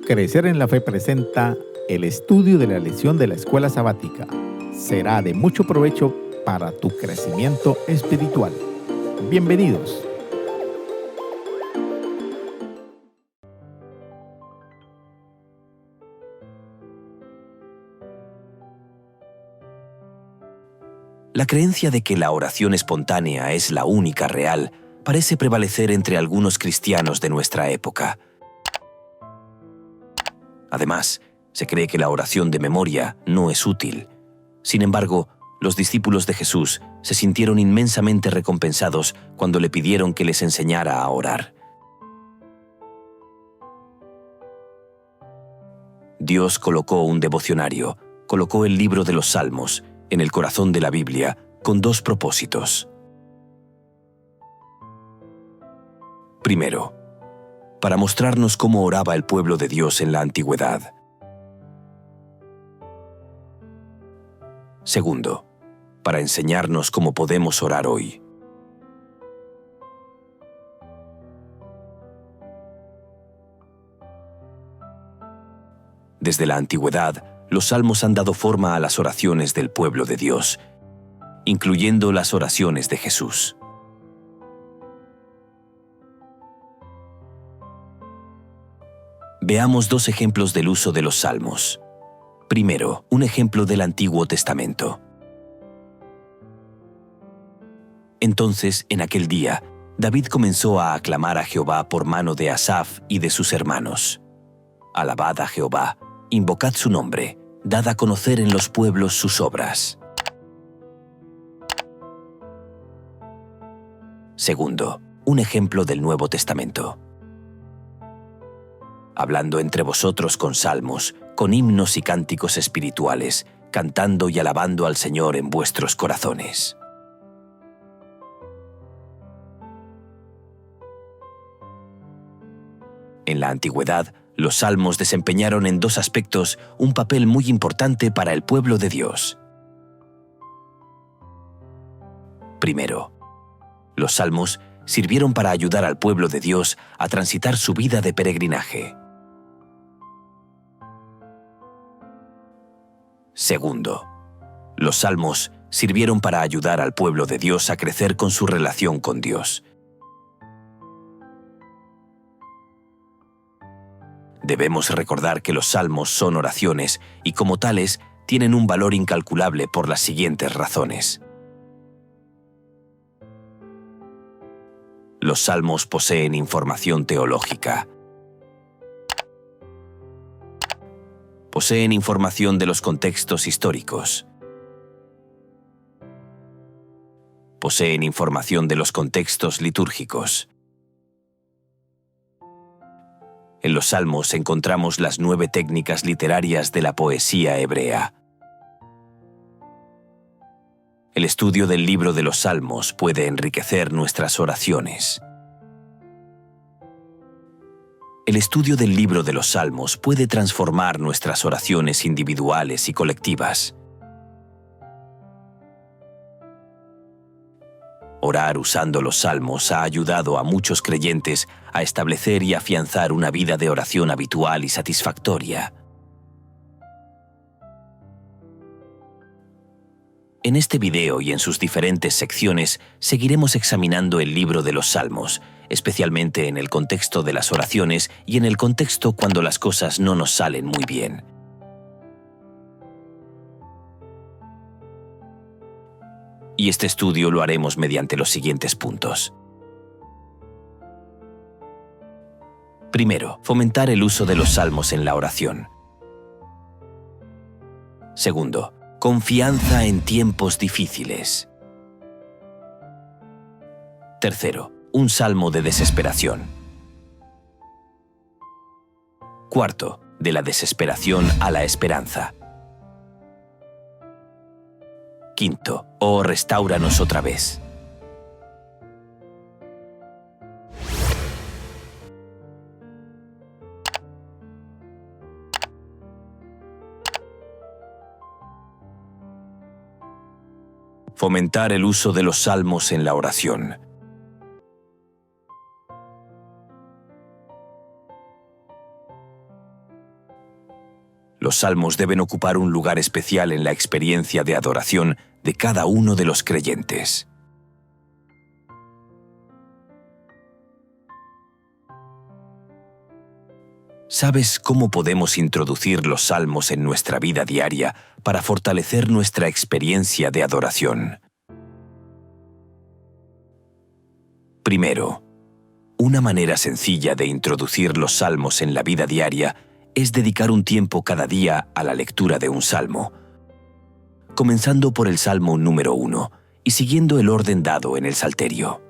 Crecer en la Fe presenta el estudio de la lección de la escuela sabática. Será de mucho provecho para tu crecimiento espiritual. Bienvenidos. La creencia de que la oración espontánea es la única real parece prevalecer entre algunos cristianos de nuestra época. Además, se cree que la oración de memoria no es útil. Sin embargo, los discípulos de Jesús se sintieron inmensamente recompensados cuando le pidieron que les enseñara a orar. Dios colocó un devocionario, colocó el libro de los Salmos en el corazón de la Biblia con dos propósitos. Primero, para mostrarnos cómo oraba el pueblo de Dios en la antigüedad. Segundo, para enseñarnos cómo podemos orar hoy. Desde la antigüedad, los salmos han dado forma a las oraciones del pueblo de Dios, incluyendo las oraciones de Jesús. Veamos dos ejemplos del uso de los salmos. Primero, un ejemplo del Antiguo Testamento. Entonces, en aquel día, David comenzó a aclamar a Jehová por mano de Asaf y de sus hermanos. Alabad a Jehová, invocad su nombre, dad a conocer en los pueblos sus obras. Segundo, un ejemplo del Nuevo Testamento. Hablando entre vosotros con salmos, con himnos y cánticos espirituales, cantando y alabando al Señor en vuestros corazones. En la antigüedad, los salmos desempeñaron en dos aspectos un papel muy importante para el pueblo de Dios. Primero, los salmos sirvieron para ayudar al pueblo de Dios a transitar su vida de peregrinaje. Segundo, los salmos sirvieron para ayudar al pueblo de Dios a crecer con su relación con Dios. Debemos recordar que los salmos son oraciones y como tales tienen un valor incalculable por las siguientes razones. Los salmos poseen información teológica. Poseen información de los contextos históricos. Poseen información de los contextos litúrgicos. En los salmos encontramos las 9 técnicas literarias de la poesía hebrea. El estudio del libro de los salmos puede enriquecer nuestras oraciones. El estudio del libro de los salmos puede transformar nuestras oraciones individuales y colectivas. Orar usando los salmos ha ayudado a muchos creyentes a establecer y afianzar una vida de oración habitual y satisfactoria. En este video y en sus diferentes secciones seguiremos examinando el libro de los Salmos, especialmente en el contexto de las oraciones y en el contexto cuando las cosas no nos salen muy bien. Y este estudio lo haremos mediante los siguientes puntos. Primero, fomentar el uso de los salmos en la oración. Segundo, confianza en tiempos difíciles. Tercero, un salmo de desesperación. Cuarto, de la desesperación a la esperanza. Quinto, oh, restáuranos otra vez. Fomentar el uso de los salmos en la oración. Los salmos deben ocupar un lugar especial en la experiencia de adoración de cada uno de los creyentes. ¿Sabes cómo podemos introducir los salmos en nuestra vida diaria para fortalecer nuestra experiencia de adoración? Primero, una manera sencilla de introducir los salmos en la vida diaria es dedicar un tiempo cada día a la lectura de un salmo, comenzando por el Salmo número 1 y siguiendo el orden dado en el Salterio.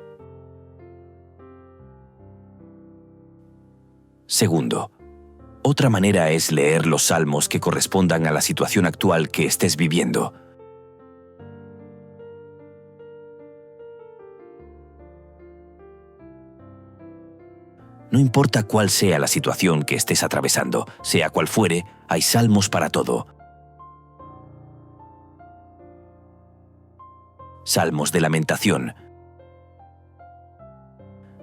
Segundo, otra manera es leer los salmos que correspondan a la situación actual que estés viviendo. No importa cuál sea la situación que estés atravesando, sea cual fuere, hay salmos para todo. Salmos de lamentación,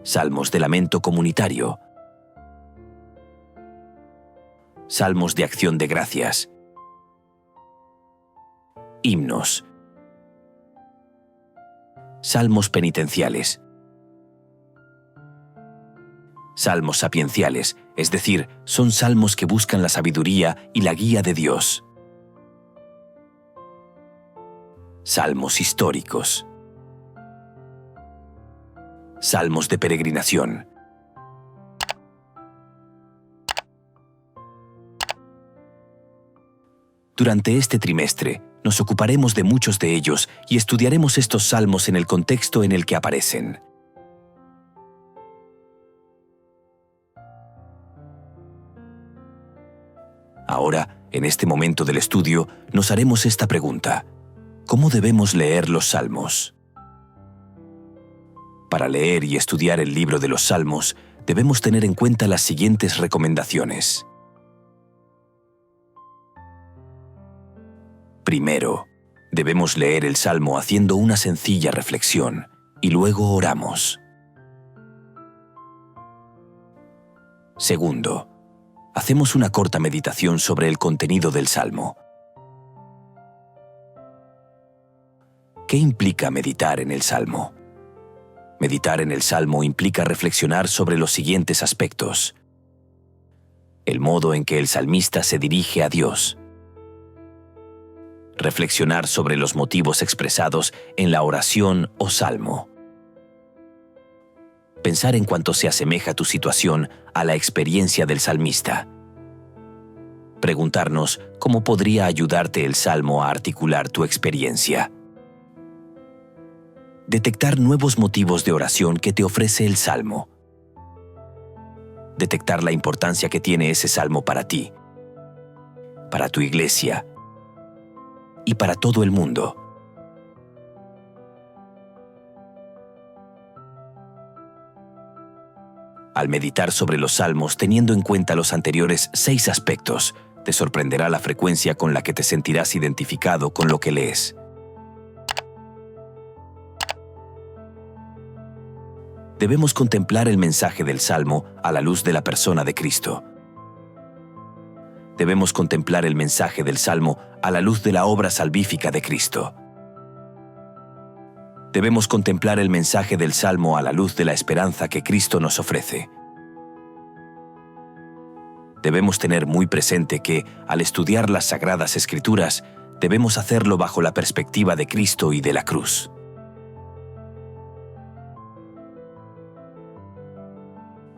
salmos de lamento comunitario, salmos de acción de gracias, himnos, salmos penitenciales, salmos sapienciales, es decir, son salmos que buscan la sabiduría y la guía de Dios. Salmos históricos, salmos de peregrinación, durante este trimestre nos ocuparemos de muchos de ellos y estudiaremos estos salmos en el contexto en el que aparecen. Ahora, en este momento del estudio, nos haremos esta pregunta: ¿cómo debemos leer los salmos? Para leer y estudiar el libro de los salmos, debemos tener en cuenta las siguientes recomendaciones. Primero, debemos leer el salmo haciendo una sencilla reflexión y luego oramos. Segundo, hacemos una corta meditación sobre el contenido del salmo. ¿Qué implica meditar en el salmo? Meditar en el salmo implica reflexionar sobre los siguientes aspectos: el modo en que el salmista se dirige a Dios, reflexionar sobre los motivos expresados en la oración o salmo, pensar en cuánto se asemeja tu situación a la experiencia del salmista, preguntarnos cómo podría ayudarte el salmo a articular tu experiencia, detectar nuevos motivos de oración que te ofrece el salmo, detectar la importancia que tiene ese salmo para ti, para tu iglesia y para todo el mundo. Al meditar sobre los salmos teniendo en cuenta los anteriores 6 aspectos, te sorprenderá la frecuencia con la que te sentirás identificado con lo que lees. Debemos contemplar el mensaje del salmo a la luz de la persona de Cristo. Debemos contemplar el mensaje del salmo a la luz de la obra salvífica de Cristo. Debemos contemplar el mensaje del salmo a la luz de la esperanza que Cristo nos ofrece. Debemos tener muy presente que, al estudiar las Sagradas Escrituras, debemos hacerlo bajo la perspectiva de Cristo y de la cruz.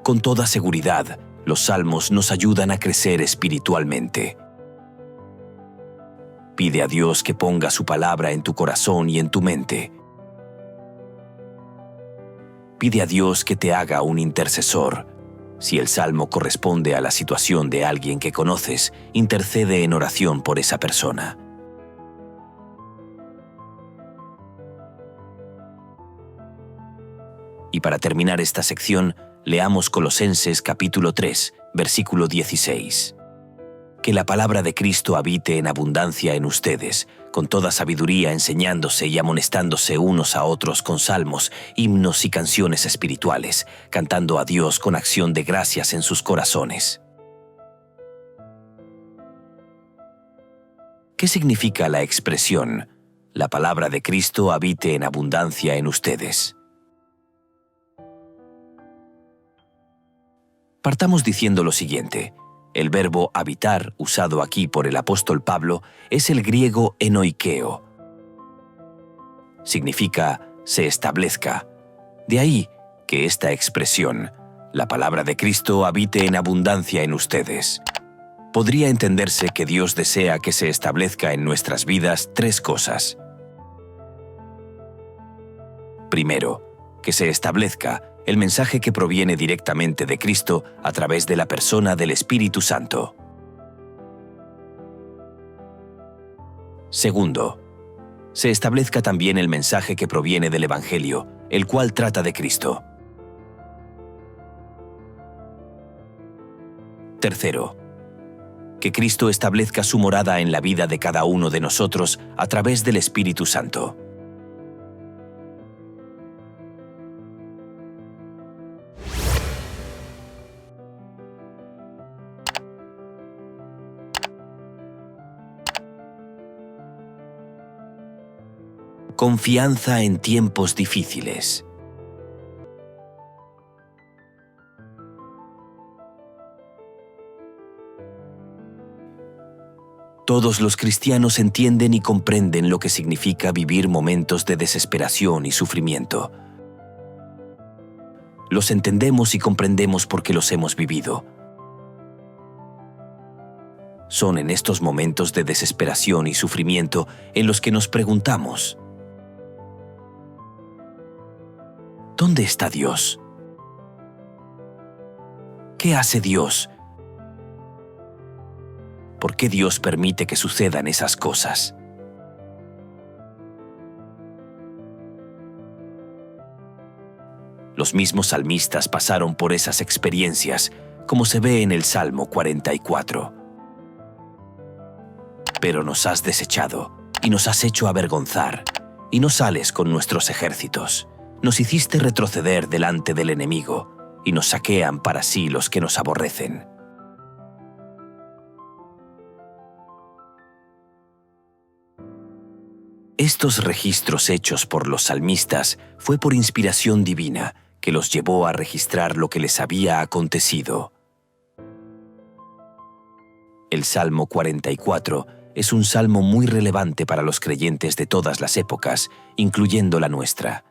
Con toda seguridad, los salmos nos ayudan a crecer espiritualmente. Pide a Dios que ponga su palabra en tu corazón y en tu mente. Pide a Dios que te haga un intercesor. Si el salmo corresponde a la situación de alguien que conoces, intercede en oración por esa persona. Y para terminar esta sección, leamos Colosenses capítulo 3, versículo 16. Que la palabra de Cristo habite en abundancia en ustedes, con toda sabiduría enseñándose y amonestándose unos a otros con salmos, himnos y canciones espirituales, cantando a Dios con acción de gracias en sus corazones. ¿Qué significa la expresión "la palabra de Cristo habite en abundancia en ustedes"? Partamos diciendo lo siguiente. El verbo habitar, usado aquí por el apóstol Pablo, es el griego enoikeo. Significa se establezca. De ahí que esta expresión, "la palabra de Cristo habite en abundancia en ustedes", podría entenderse que Dios desea que se establezca en nuestras vidas tres cosas. Primero, que se establezca el mensaje que proviene directamente de Cristo a través de la persona del Espíritu Santo. Segundo, se establezca también el mensaje que proviene del Evangelio, el cual trata de Cristo. Tercero, que Cristo establezca su morada en la vida de cada uno de nosotros a través del Espíritu Santo. Confianza en tiempos difíciles. Todos los cristianos entienden y comprenden lo que significa vivir momentos de desesperación y sufrimiento. Los entendemos y comprendemos porque los hemos vivido. Son en estos momentos de desesperación y sufrimiento en los que nos preguntamos: ¿dónde está Dios? ¿Qué hace Dios? ¿Por qué Dios permite que sucedan esas cosas? Los mismos salmistas pasaron por esas experiencias, como se ve en el Salmo 44. Pero nos has desechado y nos has hecho avergonzar, y no sales con nuestros ejércitos. Nos hiciste retroceder delante del enemigo, y nos saquean para sí los que nos aborrecen. Estos registros hechos por los salmistas fue por inspiración divina que los llevó a registrar lo que les había acontecido. El Salmo 44 es un salmo muy relevante para los creyentes de todas las épocas, incluyendo la nuestra.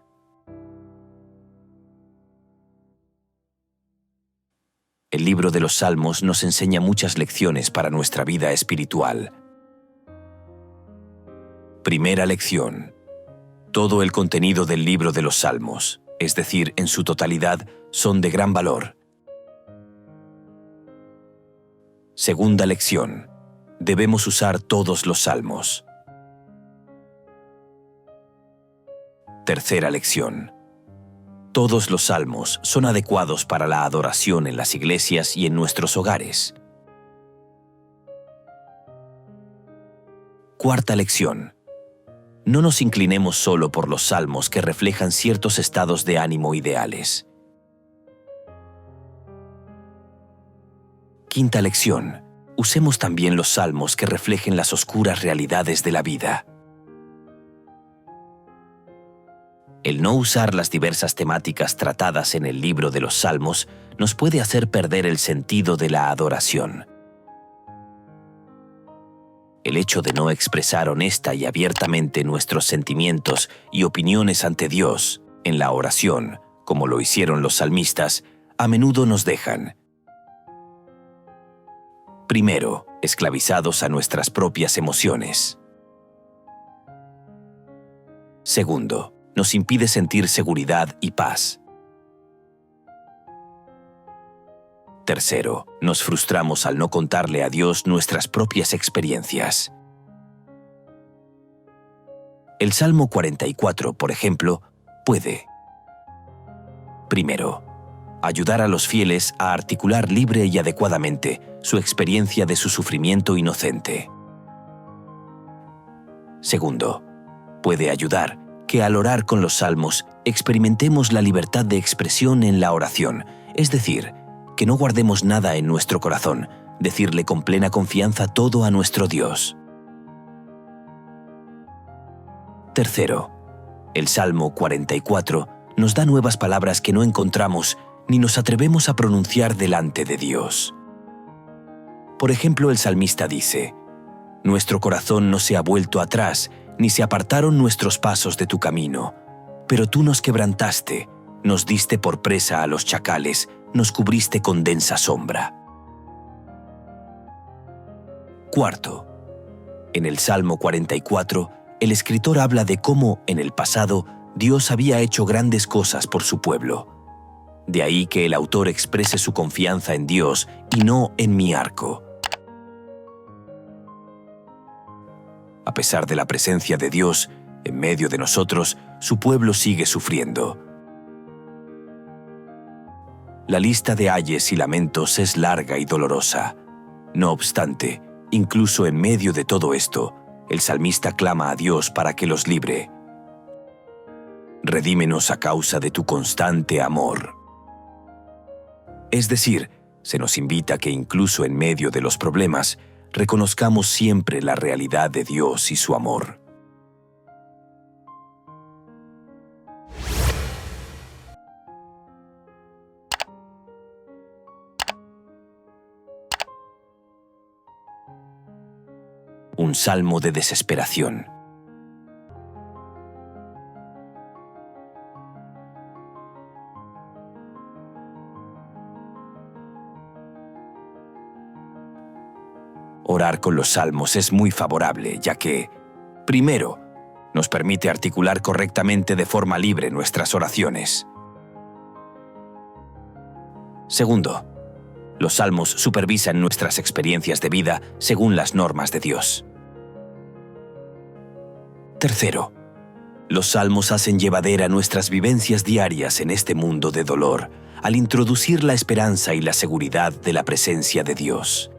El libro de los Salmos nos enseña muchas lecciones para nuestra vida espiritual. Primera lección. Todo el contenido del libro de los Salmos, es decir, en su totalidad, son de gran valor. Segunda lección. Debemos usar todos los salmos. Tercera lección. Todos los salmos son adecuados para la adoración en las iglesias y en nuestros hogares. Cuarta lección. No nos inclinemos solo por los salmos que reflejan ciertos estados de ánimo ideales. Quinta lección. Usemos también los salmos que reflejen las oscuras realidades de la vida. El no usar las diversas temáticas tratadas en el libro de los Salmos nos puede hacer perder el sentido de la adoración. El hecho de no expresar honesta y abiertamente nuestros sentimientos y opiniones ante Dios en la oración, como lo hicieron los salmistas, a menudo nos dejan, primero, esclavizados a nuestras propias emociones. Segundo, nos impide sentir seguridad y paz. Tercero, nos frustramos al no contarle a Dios nuestras propias experiencias. El Salmo 44, por ejemplo, puede: primero, ayudar a los fieles a articular libre y adecuadamente su experiencia de su sufrimiento inocente. Segundo, puede ayudar que al orar con los salmos experimentemos la libertad de expresión en la oración, es decir, que no guardemos nada en nuestro corazón, decirle con plena confianza todo a nuestro Dios. Tercero, el Salmo 44 nos da nuevas palabras que no encontramos ni nos atrevemos a pronunciar delante de Dios. Por ejemplo, el salmista dice: «Nuestro corazón no se ha vuelto atrás, ni se apartaron nuestros pasos de tu camino. Pero tú nos quebrantaste, nos diste por presa a los chacales, nos cubriste con densa sombra». Cuarto, en el Salmo 44, el escritor habla de cómo, en el pasado, Dios había hecho grandes cosas por su pueblo. De ahí que el autor exprese su confianza en Dios y no en mi arco. A pesar de la presencia de Dios en medio de nosotros, su pueblo sigue sufriendo. La lista de ayes y lamentos es larga y dolorosa. No obstante, incluso en medio de todo esto, el salmista clama a Dios para que los libre. «Redímenos a causa de tu constante amor». Es decir, se nos invita a que incluso en medio de los problemas, reconozcamos siempre la realidad de Dios y su amor. Un salmo de desesperación. Orar con los salmos es muy favorable, ya que, primero, nos permite articular correctamente de forma libre nuestras oraciones. Segundo, los salmos supervisan nuestras experiencias de vida según las normas de Dios. Tercero, los salmos hacen llevadera nuestras vivencias diarias en este mundo de dolor, al introducir la esperanza y la seguridad de la presencia de Dios.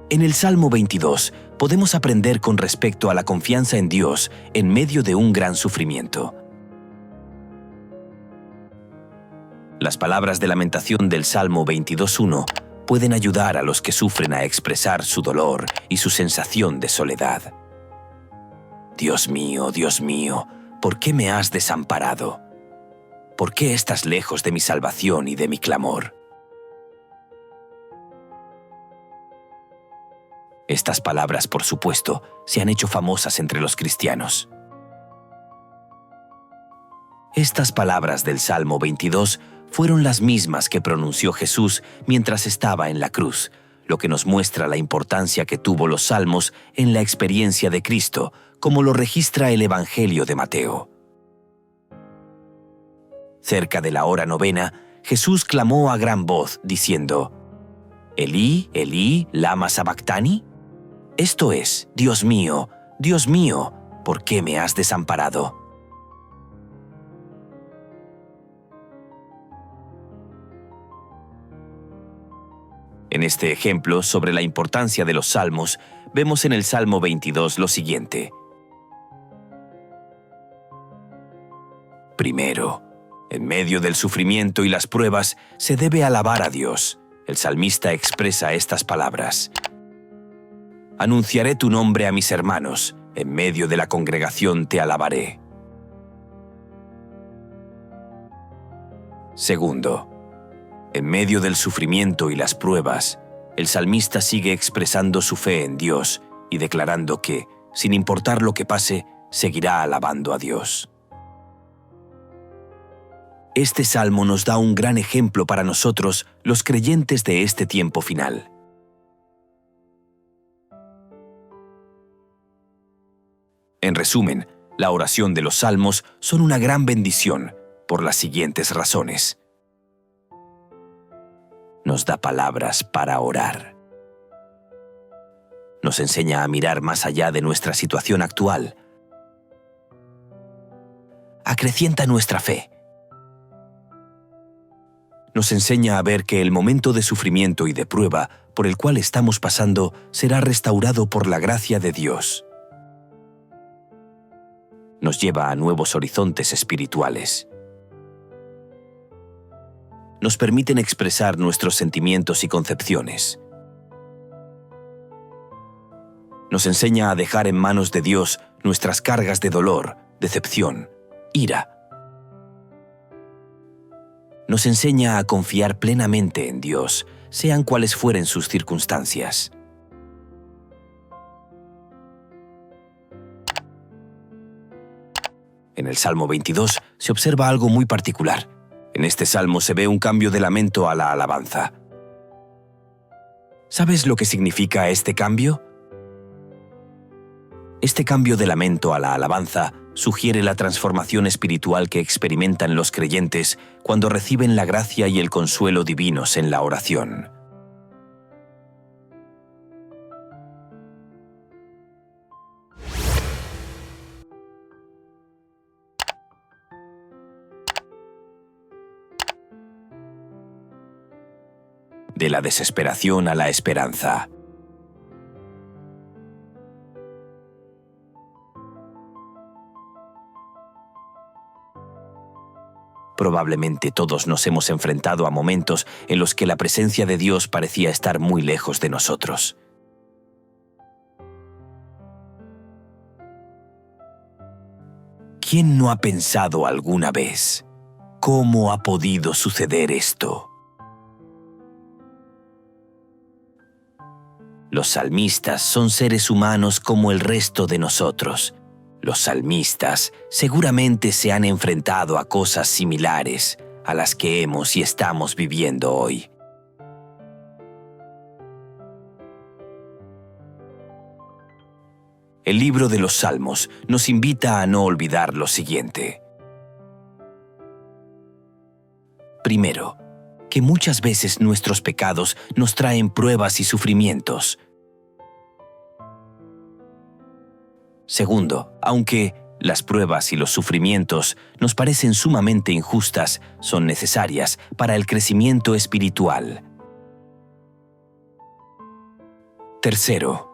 En el Salmo 22 podemos aprender con respecto a la confianza en Dios en medio de un gran sufrimiento. Las palabras de lamentación del Salmo 22:1 pueden ayudar a los que sufren a expresar su dolor y su sensación de soledad. Dios mío, ¿por qué me has desamparado? ¿Por qué estás lejos de mi salvación y de mi clamor? Estas palabras, por supuesto, se han hecho famosas entre los cristianos. Estas palabras del Salmo 22 fueron las mismas que pronunció Jesús mientras estaba en la cruz, lo que nos muestra la importancia que tuvo los salmos en la experiencia de Cristo, como lo registra el Evangelio de Mateo. Cerca de la hora novena, Jesús clamó a gran voz, diciendo: «Elí, Elí, lama sabactani». Esto es: Dios mío, ¿por qué me has desamparado? En este ejemplo sobre la importancia de los salmos, vemos en el Salmo 22 lo siguiente. Primero, en medio del sufrimiento y las pruebas, se debe alabar a Dios. El salmista expresa estas palabras: «Anunciaré tu nombre a mis hermanos, en medio de la congregación te alabaré». Segundo, en medio del sufrimiento y las pruebas, el salmista sigue expresando su fe en Dios y declarando que, sin importar lo que pase, seguirá alabando a Dios. Este salmo nos da un gran ejemplo para nosotros, los creyentes de este tiempo final. En resumen, la oración de los salmos son una gran bendición por las siguientes razones. Nos da palabras para orar. Nos enseña a mirar más allá de nuestra situación actual. Acrecienta nuestra fe. Nos enseña a ver que el momento de sufrimiento y de prueba por el cual estamos pasando será restaurado por la gracia de Dios. Nos lleva a nuevos horizontes espirituales. nos permiten expresar nuestros sentimientos y concepciones. Nos enseña a dejar en manos de Dios nuestras cargas de dolor, decepción, ira. Nos enseña a confiar plenamente en Dios, sean cuales fueren sus circunstancias. En el Salmo 22 se observa algo muy particular. En este salmo se ve un cambio de lamento a la alabanza. ¿Sabes lo que significa este cambio? Este cambio de lamento a la alabanza sugiere la transformación espiritual que experimentan los creyentes cuando reciben la gracia y el consuelo divinos en la oración. De la desesperación a la esperanza. Probablemente todos nos hemos enfrentado a momentos en los que la presencia de Dios parecía estar muy lejos de nosotros. ¿Quién no ha pensado alguna vez, cómo ha podido suceder esto? Los salmistas son seres humanos como el resto de nosotros. Los salmistas seguramente se han enfrentado a cosas similares a las que hemos y estamos viviendo hoy. El libro de los Salmos nos invita a no olvidar lo siguiente. Primero, que muchas veces nuestros pecados nos traen pruebas y sufrimientos. Segundo, aunque las pruebas y los sufrimientos nos parecen sumamente injustas, son necesarias para el crecimiento espiritual. Tercero,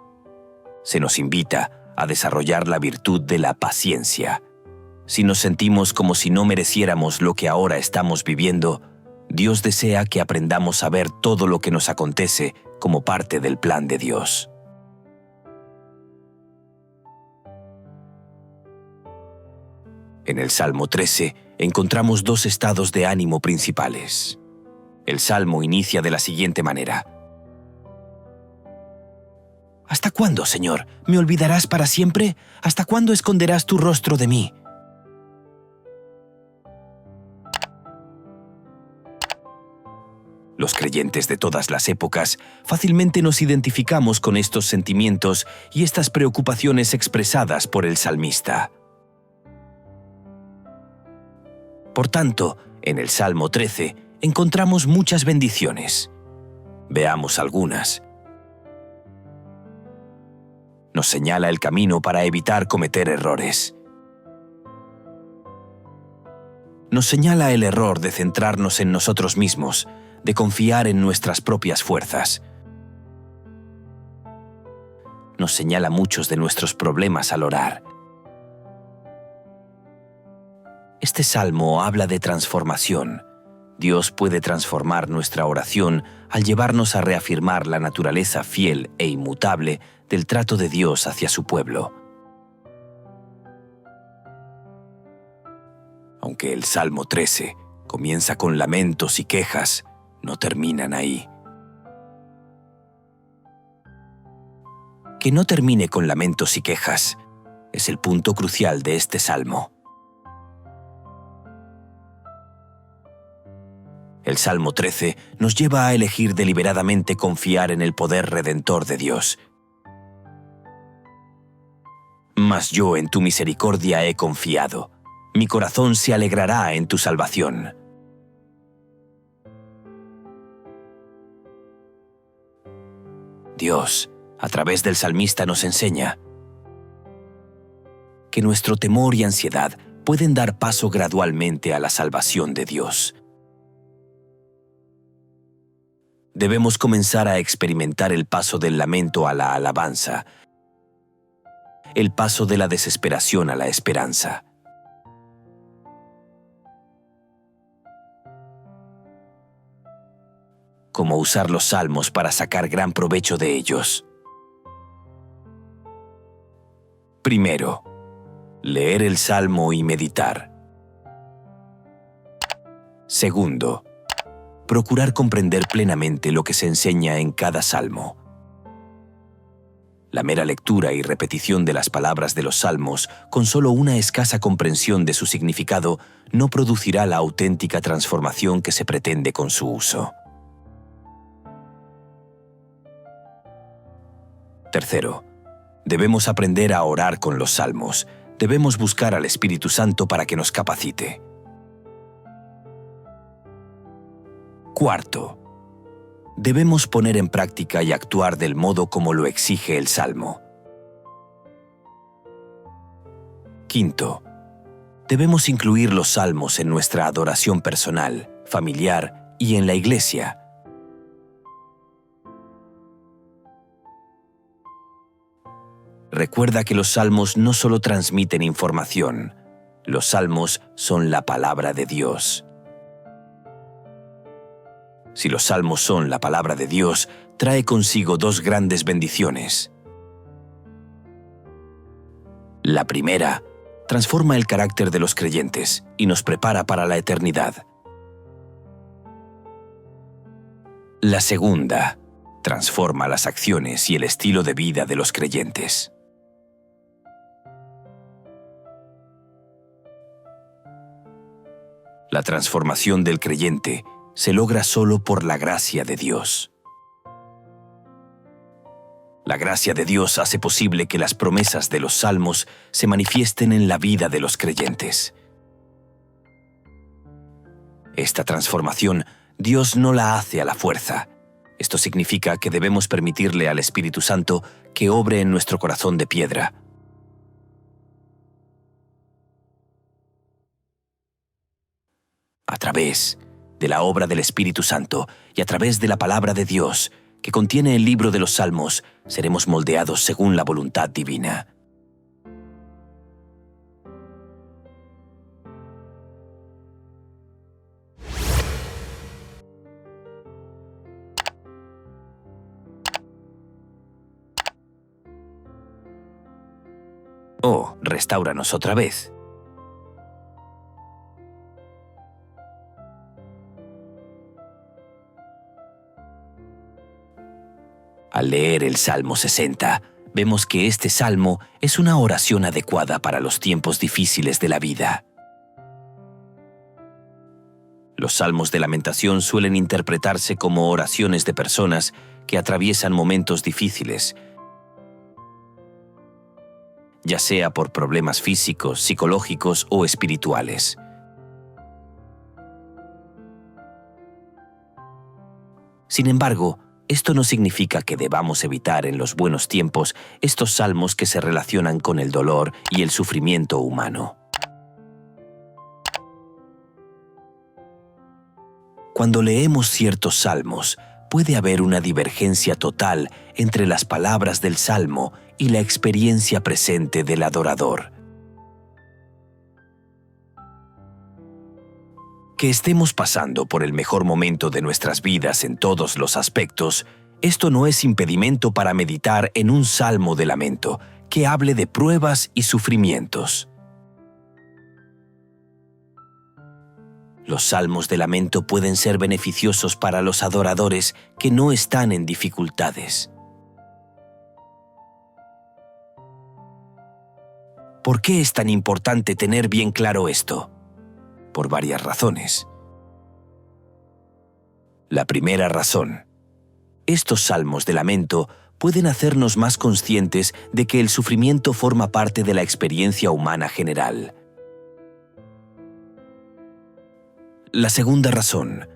se nos invita a desarrollar la virtud de la paciencia. Si nos sentimos como si no mereciéramos lo que ahora estamos viviendo, Dios desea que aprendamos a ver todo lo que nos acontece como parte del plan de Dios. En el Salmo 13 encontramos dos estados de ánimo principales. El Salmo inicia de la siguiente manera. ¿Hasta cuándo, Señor? ¿Me olvidarás para siempre? ¿Hasta cuándo esconderás tu rostro de mí? Los creyentes de todas las épocas fácilmente nos identificamos con estos sentimientos y estas preocupaciones expresadas por el salmista. Por tanto, en el Salmo 13 encontramos muchas bendiciones. Veamos algunas. Nos señala el camino para evitar cometer errores. Nos señala el error de centrarnos en nosotros mismos, de confiar en nuestras propias fuerzas. Nos señala muchos de nuestros problemas al orar. Este salmo habla de transformación. Dios puede transformar nuestra oración al llevarnos a reafirmar la naturaleza fiel e inmutable del trato de Dios hacia su pueblo. Aunque el Salmo 13 comienza con lamentos y quejas, no terminan ahí. Que no termine con lamentos y quejas es el punto crucial de este salmo. El Salmo 13 nos lleva a elegir deliberadamente confiar en el poder redentor de Dios. Mas yo en tu misericordia he confiado. Mi corazón se alegrará en tu salvación. Dios, a través del salmista, nos enseña que nuestro temor y ansiedad pueden dar paso gradualmente a la salvación de Dios. Debemos comenzar a experimentar el paso del lamento a la alabanza, el paso de la desesperación a la esperanza. cómo usar los salmos para sacar gran provecho de ellos. Primero, leer el salmo y meditar. Segundo, procurar comprender plenamente lo que se enseña en cada salmo. La mera lectura y repetición de las palabras de los salmos, con solo una escasa comprensión de su significado, no producirá la auténtica transformación que se pretende con su uso. Tercero, debemos aprender a orar con los salmos. Debemos buscar al Espíritu Santo para que nos capacite. Cuarto, debemos poner en práctica y actuar del modo como lo exige el Salmo. Quinto, debemos incluir los salmos en nuestra adoración personal, familiar y en la iglesia. Recuerda que los salmos no solo transmiten información, los salmos son la palabra de Dios. Si los salmos son la palabra de Dios, trae consigo dos grandes bendiciones. La primera, transforma el carácter de los creyentes y nos prepara para la eternidad. La segunda, transforma las acciones y el estilo de vida de los creyentes. La transformación del creyente se logra solo por la gracia de Dios. La gracia de Dios hace posible que las promesas de los salmos se manifiesten en la vida de los creyentes. Esta transformación Dios no la hace a la fuerza. Esto significa que debemos permitirle al Espíritu Santo que obre en nuestro corazón de piedra. A través de la obra del Espíritu Santo y a través de la palabra de Dios, que contiene el libro de los Salmos, seremos moldeados según la voluntad divina. Oh, restáuranos otra vez. Al leer el Salmo 60, vemos que este salmo es una oración adecuada para los tiempos difíciles de la vida. Los salmos de lamentación suelen interpretarse como oraciones de personas que atraviesan momentos difíciles, ya sea por problemas físicos, psicológicos o espirituales. Sin embargo, esto no significa que debamos evitar en los buenos tiempos estos salmos que se relacionan con el dolor y el sufrimiento humano. Cuando leemos ciertos salmos, puede haber una divergencia total entre las palabras del salmo y la experiencia presente del adorador. Que estemos pasando por el mejor momento de nuestras vidas en todos los aspectos, esto no es impedimento para meditar en un salmo de lamento que hable de pruebas y sufrimientos. Los salmos de lamento pueden ser beneficiosos para los adoradores que no están en dificultades. ¿Por qué es tan importante tener bien claro esto? Por varias razones. La primera razón: estos salmos de lamento pueden hacernos más conscientes de que el sufrimiento forma parte de la experiencia humana general. La segunda razón: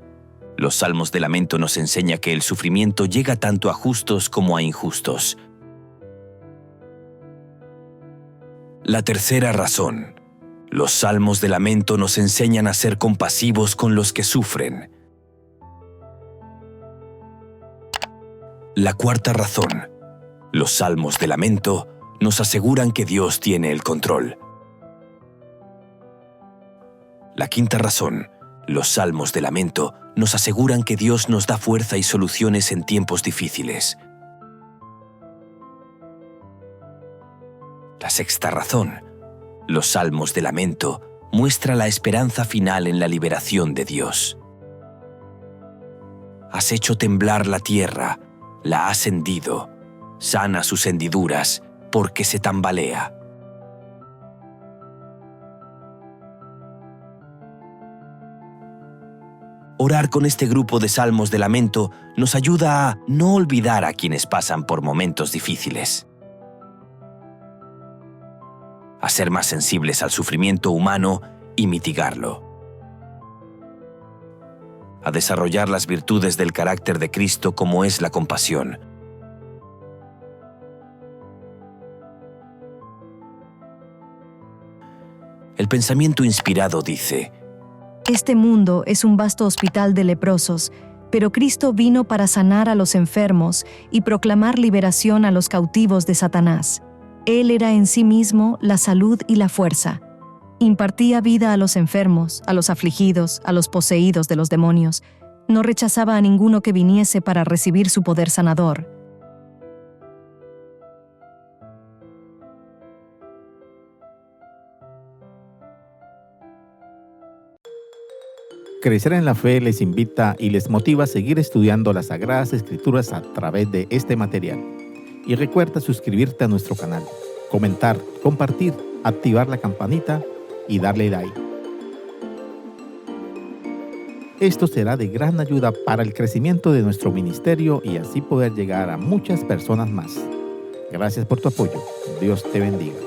los salmos de lamento nos enseñan que el sufrimiento llega tanto a justos como a injustos. La tercera razón: los salmos de lamento nos enseñan a ser compasivos con los que sufren. La cuarta razón: los salmos de lamento nos aseguran que Dios tiene el control. La quinta razón: los salmos de lamento nos aseguran que Dios nos da fuerza y soluciones en tiempos difíciles. La sexta razón, los salmos de lamento, muestra la esperanza final en la liberación de Dios. Has hecho temblar la tierra, la has hendido, sana sus hendiduras, porque se tambalea. Orar con este grupo de salmos de lamento nos ayuda a no olvidar a quienes pasan por momentos difíciles, a ser más sensibles al sufrimiento humano y mitigarlo, a desarrollar las virtudes del carácter de Cristo como es la compasión. El pensamiento inspirado dice: Este mundo es un vasto hospital de leprosos, pero Cristo vino para sanar a los enfermos y proclamar liberación a los cautivos de Satanás. Él era en sí mismo la salud y la fuerza. Impartía vida a los enfermos, a los afligidos, a los poseídos de los demonios. No rechazaba a ninguno que viniese para recibir su poder sanador. Crecer en la Fe les invita y les motiva a seguir estudiando las Sagradas Escrituras a través de este material. Y recuerda suscribirte a nuestro canal, comentar, compartir, activar la campanita y darle like. Esto será de gran ayuda para el crecimiento de nuestro ministerio y así poder llegar a muchas personas más. Gracias por tu apoyo. Dios te bendiga.